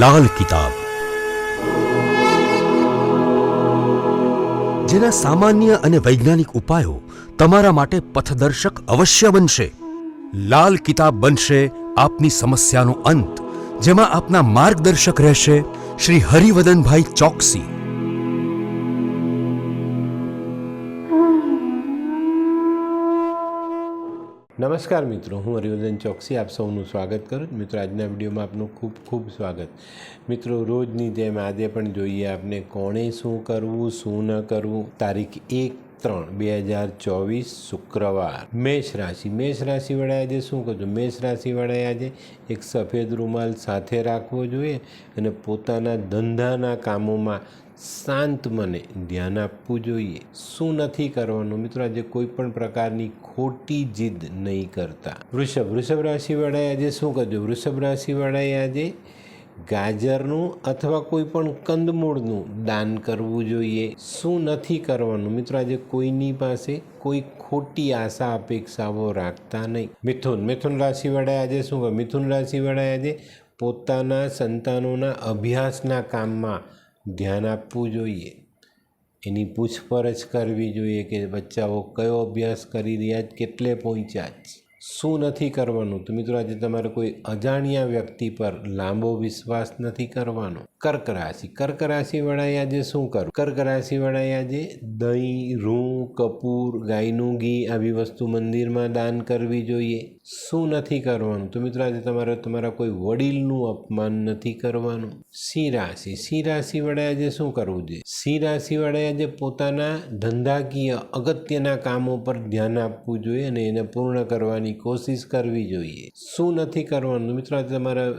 લાલ કિતાબ, જેના સામાન્ય અને વૈજ્ઞાનિક ઉપાયો તમારા માટે પથદર્શક અવશ્ય બનશે। લાલ કિતાબ બનશે આપની સમસ્યાનો અંત, જેમાં આપના માર્ગદર્શક રહેશે શ્રી હરિવદનભાઈ ચોકસી। નમસ્કાર મિત્રો, હું હરિવર્ધન ચોકસી આપ સૌનું સ્વાગત કરું। મિત્રો, આજના વિડીયોમાં આપનું ખૂબ ખૂબ સ્વાગત। મિત્રો, રોજની જેમ આજે પણ જોઈએ આપને કોણે શું કરવું શું ન કરવું। તારીખ 1/3/2024 શુક્રવાર। મેષ રાશિવાળાએ આજે શું કરજો? મેષ રાશિવાળાએ આજે એક સફેદ રૂમાલ સાથે રાખવો જોઈએ અને પોતાના ધંધાના કામોમાં શાંત મને ધ્યાન આપવું જોઈએ। શું નથી કરવાનું? મિત્રો, આજે કોઈ પણ પ્રકારની ખોટી જીદ નહીં કરતા। વૃષભ રાશિવાળાએ આજે શું કરજો? વૃષભ રાશિવાળાએ આજે ગાજરનું અથવા કોઈ પણ કંદમૂળનું દાન કરવું જોઈએ। શું નથી કરવાનું? મિત્રો, આજે કોઈની પાસે કોઈ ખોટી આશા અપેક્ષાઓ રાખતા નહીં। મિથુન રાશિવાળાએ આજે શું કરે? મિથુન રાશિવાળાએ આજે પોતાના સંતાનોના અભ્યાસના કામમાં ધ્યાન આપવું જોઈએ। એની પૂછપરછ કરવી જોઈએ કે બચ્ચાઓ કયો અભ્યાસ કરી રહ્યા, કેટલે પહોંચ્યા છે। શું નથી કરવાનું? તો મિત્રો, આજે તમારે કોઈ અજાણ્યા વ્યક્તિ પર લાંબો વિશ્વાસ નથી કરવાનો। કર્ક રાશિવાળાએ આજે શું કરવું? કર્ક રાશિવાળાએ આજે દહીં, રૂ, કપૂર, ગાયનું ઘી આવી વસ્તુ મંદિરમાં દાન કરવી જોઈએ। શું નથી કરવાનું? તો મિત્રો, આજે તમારે તમારા કોઈ વડીલનું અપમાન નથી કરવાનું। સિંહ રાશિવાળાએ આજે શું કરવું જોઈએ? સિંહ રાશિવાળાએ આજે પોતાના ધંધાકીય અગત્યના કામો પર ધ્યાન આપવું જોઈએ અને એને પૂર્ણ કરવાની કોશિશ કરવી જોઈએ। શું નથી કરવાનું? મિત્રો, આજે તમારા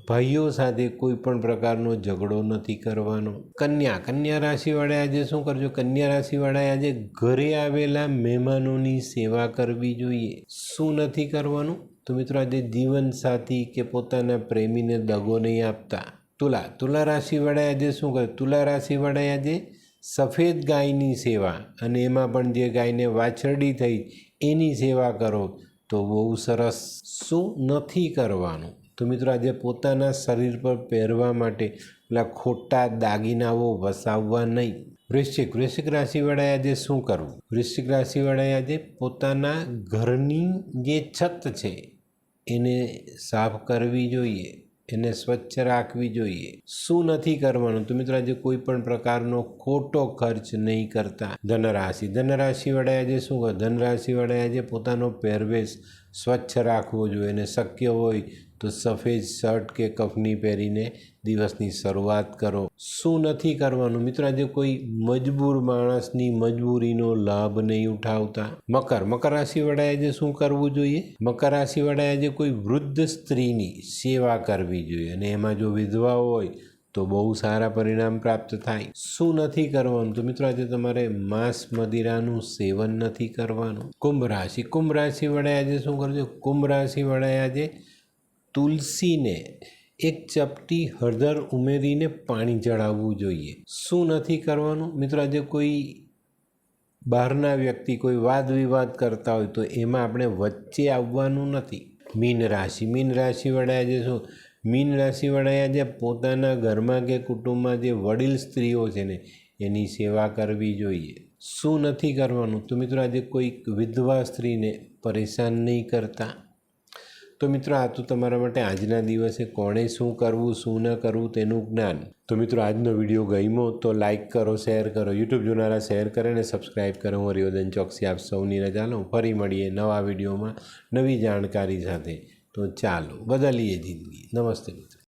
ભાઈઓ સાથે કોઈ પણ પ્રકારનો ઝઘડો નથી કરવાનો। કન્યા રાશિવાળાએ આજે શું કરજો? કન્યા રાશિવાળાએ આજે ઘરે આવેલા મહેમાનોની સેવા કરવી જોઈએ। શું નથી કરવાનું? તો મિત્રો, આજે જીવનસાથી કે પોતાના પ્રેમીને દગો નહીં આપતા। તુલા રાશિવાળાએ આજે શું કરે? તુલા રાશિવાળાએ આજે સફેદ ગાયની સેવા અને એમાં પણ જે ગાયને વાછરડી થઈ એની સેવા કરો તો બહુ સરસ। શું નથી કરવાનું? તો મિત્રો, આજે પોતાના શરીર પર પહેરવા માટે પેલા ખોટા દાગીનાઓ વસાવવા નહીં। વૃશ્ચિક રાશિવાળાએ આજે શું કરવું? વૃશ્ચિક રાશિવાળાએ આજે પોતાના ઘરની જે છત છે એને સાફ કરવી જોઈએ, એને સ્વચ્છ રાખવી જોઈએ। શું નથી કરવાનું? તો મિત્રો, આજે કોઈ પણ પ્રકારનો ખોટો ખર્ચ નહીં કરતા। ધનરાશિવાળાએ આજે શું કરે? ધનરાશિવાળાએ આજે પોતાનો પહેરવેશ સ્વચ્છ રાખવો જોઈએ અને શક્ય હોય તો સફેદ શર્ટ કે કફની પહેરીને દિવસની શરૂઆત કરો। શું નથી કરવાનું? મિત્રો, આજે કોઈ મજબૂર માણસની મજબૂરીનો લાભ નહીં ઉઠાવતા। મકર રાશિવાળાએ આજે શું કરવું જોઈએ? મકર રાશિવાળાએ આજે કોઈ વૃદ્ધ સ્ત્રીની સેવા કરવી જોઈએ અને એમાં જો વિધવા હોય તો બહુ સારા પરિણામ પ્રાપ્ત થાય। શું નથી કરવાનું? તો મિત્રો, આજે તમારે માંસ મદિરાનું સેવન નથી કરવાનું। કુંભ રાશિવાળાએ આજે શું કરજો? કુંભ રાશિવાળાએ આજે તુલસીને એક ચપટી હળદર ઉમેરીને પાણી ચડાવવું જોઈએ। શું નથી કરવાનું? મિત્રો, આજે કોઈ બહારના વ્યક્તિ કોઈ વાદ વિવાદ કરતા હોય તો એમાં આપણે વચ્ચે આવવાનું નથી। મીન રાશિવાળાએ આજે શું? મીન રાશિવાળાએ આજે પોતાના ઘરમાં કે કુટુંબમાં જે વડીલ સ્ત્રીઓ છે ને એની સેવા કરવી જોઈએ। શું નથી કરવાનું? તો મિત્રો, આજે કોઈક વિધવા સ્ત્રીને પરેશાન નહીં કરતા। તો મિત્રો, આ તો તમારા માટે આજના દિવસે કોણે શું કરવું શું ન કરવું તેનું જ્ઞાન। તો મિત્રો, આજનો વિડીયો ગમ્યો તો લાઇક કરો, શેર કરો, યુટ્યુબ જોનારા શેર કરે અને સબસ્ક્રાઈબ કરો। હું હરિવર્ધન ચોકસી આપ સૌની રજા લઉં। ફરી મળીએ નવા વિડીયોમાં નવી જાણકારી સાથે। તો ચાલો બદલીએ જિંદગી। નમસ્તે મિત્રો।